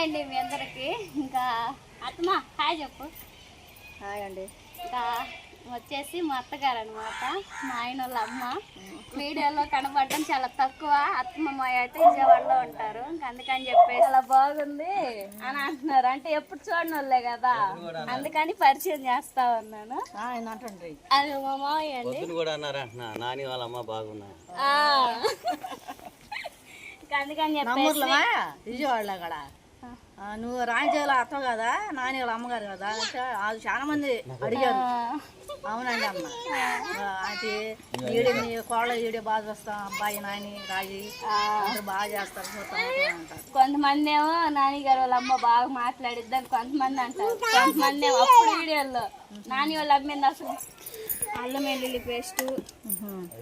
అండి మీ అందరికి. ఇంకా అత్తమా హాయ్ చెప్పు. హాయ్ అండి. ఇంకా వచ్చేసి మా అత్తగారు అనమాట, మా ఆయన వాళ్ళ అమ్మ. వీడియోలో కనబడడం చాలా తక్కువ. అత్తమ్మ అయితే విజయవాడలో ఉంటారు, అందుకని చెప్పేసి చాలా బాగుంది అని అంటున్నారు. అంటే ఎప్పుడు చూడని వాళ్ళే కదా, అందుకని పరిచయం చేస్తా ఉన్నాను. అది మా మామయ్య అండి. నాని వాళ్ళ అమ్మ బాగున్నా అందుకని చెప్పేసి విజయవాడలో కూడా నువ్వు రాంచేలో అత్త కదా, నాని వాళ్ళ అమ్మగారు కదా అంటే వాళ్ళు చాలా మంది అడిగారు. అవునండి అమ్మ, అంటే ఈడి మీ కోళ్ళ ఈడే బాగా చూస్తాం, అబ్బాయి నాని రాజీ అందరూ బాగా చేస్తారు అంటారు. కొంతమంది ఏమో నాని గారు వాళ్ళ అమ్మ బాగా మాట్లాడిద్దని కొంతమంది అంటారు. కొంతమంది ఏమో అప్పుడు వీడియోలో నాని వాళ్ళ అమ్మ అసలు అల్లం వెల్లుల్లి పేస్టు,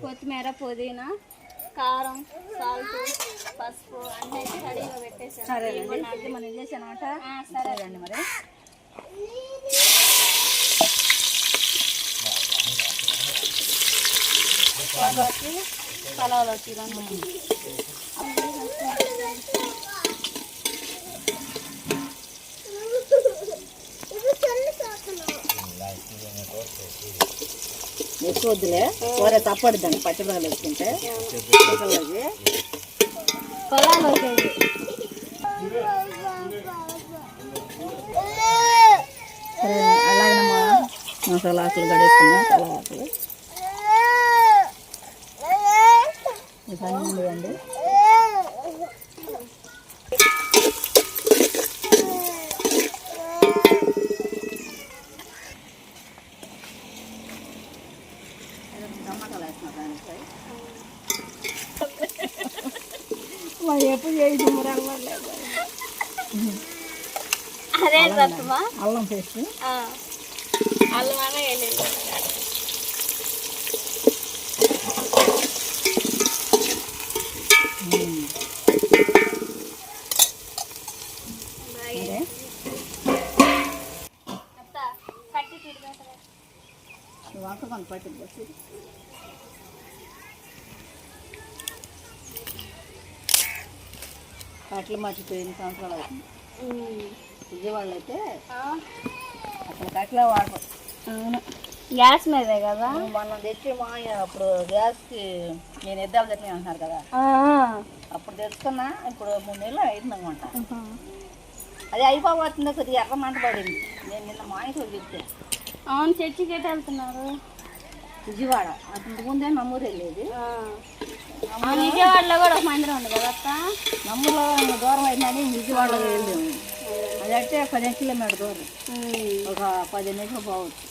కొత్తిమీర, పుదీనా, కారం, సాల్ట్, పసుపు అన్నీ అయితే రెడీగా పెట్టేసాను. సరే మనం చేసానమాట. సరే అండి. మరి పలావులు వచ్చి ఎక్కువ వద్దులే, కూర తప్పడుద్దండి పచ్చిమిరపకాయలు వేసుకుంటే. పొలాలు వచ్చేది అలాగేనమ్మా. మసాలా ఆకులు గడేసుకున్నా, మసాలా ఆకులు ఉండదండి. టమాటాలు వేస్తున్నా ఎప్పుడు చేసి అదే తక్కువ అల్లం పేస్ట్, అల్లం అనే వెళ్ళింది. వాడుకొని పట్టింది అట్లా మర్చిపోయిన సంవత్సరాలు అవుతుంది. విజయవాడలో అయితే అసలు కట్లా వాడరు. గ్యాస్ మీదే కదా మనం తెచ్చి మా అప్పుడు గ్యాస్కి నేను ఎద్దాలు తెచ్చిన అంటున్నారు కదా, అప్పుడు తెచ్చుకున్నా. ఇప్పుడు 3 నెలలు అయింది అనమాట. అది అయిపోతుంది, కొద్దిగా ఎర్ర మంట పడింది. నేను నిన్న మా ఇంట్లో చెప్తే. అవును, చర్చికి ఎటు వెళ్తున్నారు? విజయవాడ. అంతకు ముందే నమ్మూరు వెళ్ళేది. విజయవాడలో కూడా ఒక మందిరం ఉంది కదా అత్త. నమ్మూరులో దూరం అయిందని విజయవాడలో వెళ్ళాము. అది అంటే 15 కిలోమీటర్ దూరం, ఒక 10 నిమిషాలు పోవచ్చు.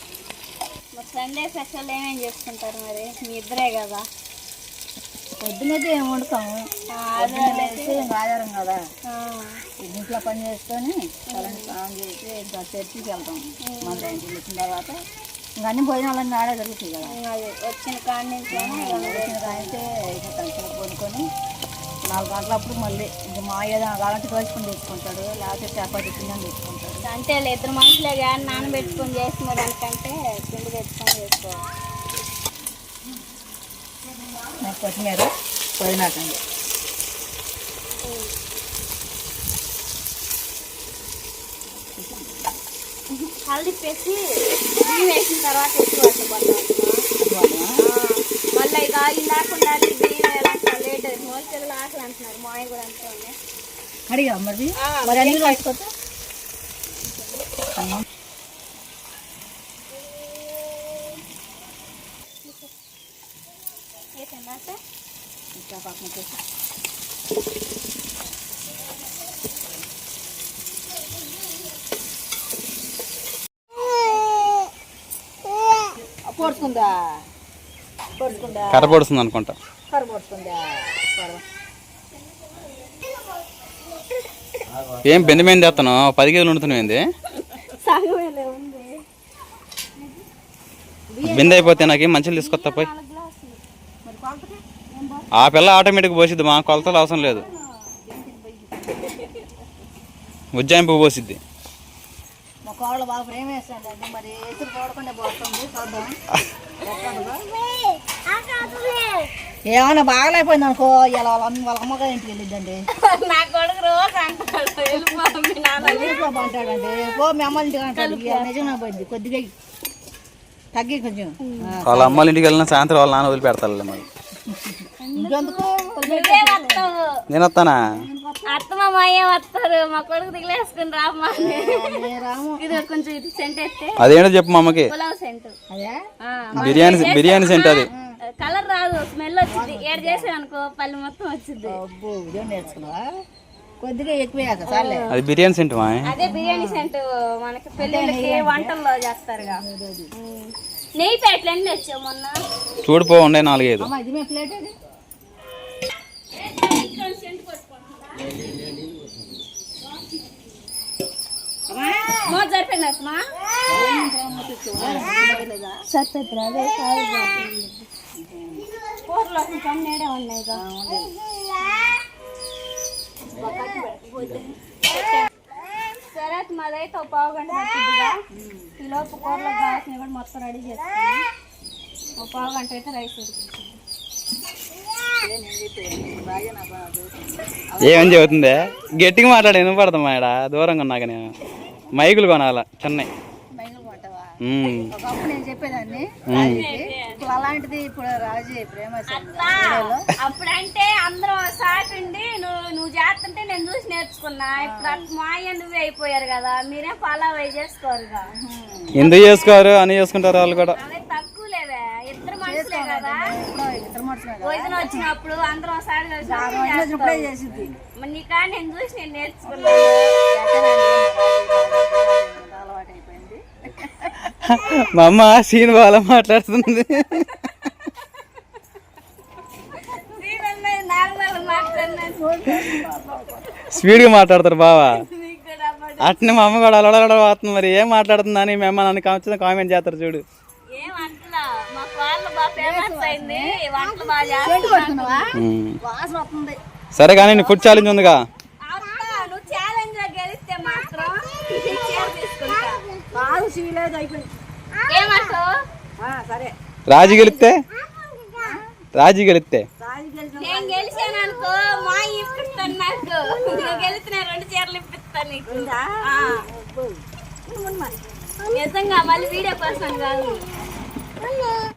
మరి సండే స్పెషల్ ఏమేమి చేసుకుంటారు మరి? మీ ఇద్దరే కదా. పొద్దునైతే ఏం వండుతాము, ఆధారం కదా. ఇంట్లో పని చేసుకొని కరెంట్ స్నానం చేసి ఇంకా చర్చికి వెళ్తాం. మన ఇంటికి వచ్చిన తర్వాత ఇంకా అన్ని భోజనాలన్నీ ఆడే జరుగుతాయి కదా. వచ్చిన కాడి నుంచి అయిపోతాను కొనుక్కొని 4 గంటలప్పుడు మళ్ళీ ఇంకా మా ఏదైనా కావాలంటే రోజుకొని తెచ్చుకుంటాడు, లేకపోతే చపాతీ పిండి తెచ్చుకుంటాడు. అంటే 2 మనుషులే కానీ నానబెట్టుకొని చేసుకునే దానికంటే పిండి తెచ్చుకొని చేసుకోవాలి. కొత్తిమీర పుదీనాకండి. హల్దీ వేసి బియ్యం వేసిన తర్వాత ఎక్కువ మళ్ళీ ఇక ఆయిల్ లేకుండా బియ్యం వేయాలంటే లేట్ అవుతుంది. హోల్సేల్ ఆకలి అంటున్నారు, మా ఆయన కూడా అంటున్నాయి. అడిగా మరి మరి అన్ని రాసుకోవచ్చు. ఇంకా పక్కన పొడుచుకుందా కర్ర పొడుస్తుంది అనుకుంటా. కర్ర పొడుచుకుందా. ఏం బెండి మీద తెస్తాను 10 కేజీలు ఉంటున్నాయింది. బిందె అయిపోతే నాకేం మంచిగా తీసుకొస్తా పోయి. ఆ పిల్ల ఆటోమేటిక్ పోసిద్ది, మా కొలతలు అవసరం లేదు. ఉజ్జాయింపు పోసిద్ది. మా కోళ్ళ బాగా ప్రేమ వేస్తాడండి, మరి ఎదురు పోడకుండా పోతుంది. చూద్దాం. ఏమన్నా బాగలేకపోయింది అనుకో, ఇలా వాళ్ళ అమ్మగారి ఇంటికి వెళ్ళిద్దండి. నా కొడుకు రోజు అంటాడు అంటాడంటే పో మీ అమ్మ ఇంటికి అంటాడు నిజమే పోయింది కొద్దిగా తగ్గి కొంచెం వాళ్ళ అమ్మ వాళ్ళ ఇంటికి వెళ్ళిన సాయంత్రం వాళ్ళ నాన్న వదిలిపెడతారులే మరి. ఇంకెందుకు నువ్వే వస్తావు, నేను వస్తానా? అత్తమ్మ మాయ వస్తారు, మా కొడుకు దిగులేసుకుని రామ్మా. రాము ఇది కొంచెం ఇది సెంట్ ఎత్తే అదేంటో చెప్పు మా అమ్మకి. పులావ్ సెంట్. అదే బిర్యానీ సెంట్ అది. కలర్ రాదు, స్మెల్ వచ్చింది. ఏడు చేసావు అనుకో పళ్ళు మొత్తం వచ్చింది. అబ్బో ఇదే నేర్చుకున్నావా కొద్దిగా ఎక్కువ సర్లే అది బిర్యానీ సెంట్ మా. అదే బిర్యానీ సెంట్ మనకి పెళ్ళిళ్ళకి వంటల్లో చేస్తారుగా. నెయ్యి ప్యాకెట్లు ఎన్ని తెచ్చావు మొన్న? చూడిపో ఉండే 4-5. అమ్మ ఇది మీ ప్లేట్ అది సరిపోయింది అమ్మా, సరిపోతుంది. అదే కూరలో కొంచెం నేడే ఉన్నాయి. సరే మాదైతే ఒక పావు గంట పట్టిద్దిగా. ఈలోపు కూరలో కావాల్సినవి కూడా మొత్తం రెడీ చేసుకుని ఒక పావు గంట అయితే రైస్ ఉడికింది. ఏమని చెబుతుందే? గట్టిగా మాట్లాడే వినపడతామా? ఇక్కడ దూరంగా ఉన్నాక నేను మైకులు కొనాల చెన్నై. మైకులు కొంటావా ఉమ్. ఒకప్పుడు నేను చెప్పేదాన్ని రాజీకి. ఇప్పుడు అలాంటిది ఇప్పుడు రాజీ ప్రేమ అప్పుడంటే అందరం సాటి ఉండి నువ్వు చేస్తుంటే నేను చూసి నేర్చుకున్నా. ఇప్పుడు మా అయ్య నువ్వే అయిపోయారు కదా, మీరేం ఫాలో అయ్యి చేసుకోరుగా. ఎందుకు చేసుకోరు అని చేసుకుంటారు వాళ్ళు కూడా. అదే తక్కువ లేవే, ఇద్దరు మనుషులే కదా. ఇద్దరు మనుషులు భోజనం వచ్చినప్పుడు అందరం సాటి ఇప్పుడే చేసింది నీకా నేను చూసి నేను నేర్చుకున్నాను. అలవాటు అయిపోయింది. మా అమ్మ సీన్ బాగా మాట్లాడుతుంది. స్పీడ్గా మాట్లాడతారు బావా. అట్నే మా అమ్మ కూడా అలవడ పోతుంది. మరి ఏం మాట్లాడుతుందా అని మీ అమ్మ నన్ను కామెంట్ చేస్తారు చూడు. ఏం వంటలా మా వాళ్ళు బాగా ఫేమస్ అయింది, వంటలు బాగా చేస్తున్నావా. వాసన వస్తుంది. సరే కానీ నీ ఫుడ్ ఛాలెంజ్ ఉందిగా. నువ్వు ఛాలెంజ్ లో గెలిస్తే మాత్రం తీసుకుంటా. కాదు సీలేదు అయిపోయింది. ఏమంటావు? సరే రాజీ గెలిస్తే నేను గెలిచాను అనుకో మా ఇప్పిస్తాను. నాకు నువ్వు గెలిచిన 2 చీరలు ఇప్పిస్తాను నీకు. నిజంగా మళ్ళీ వీడియో కోసం కాదు.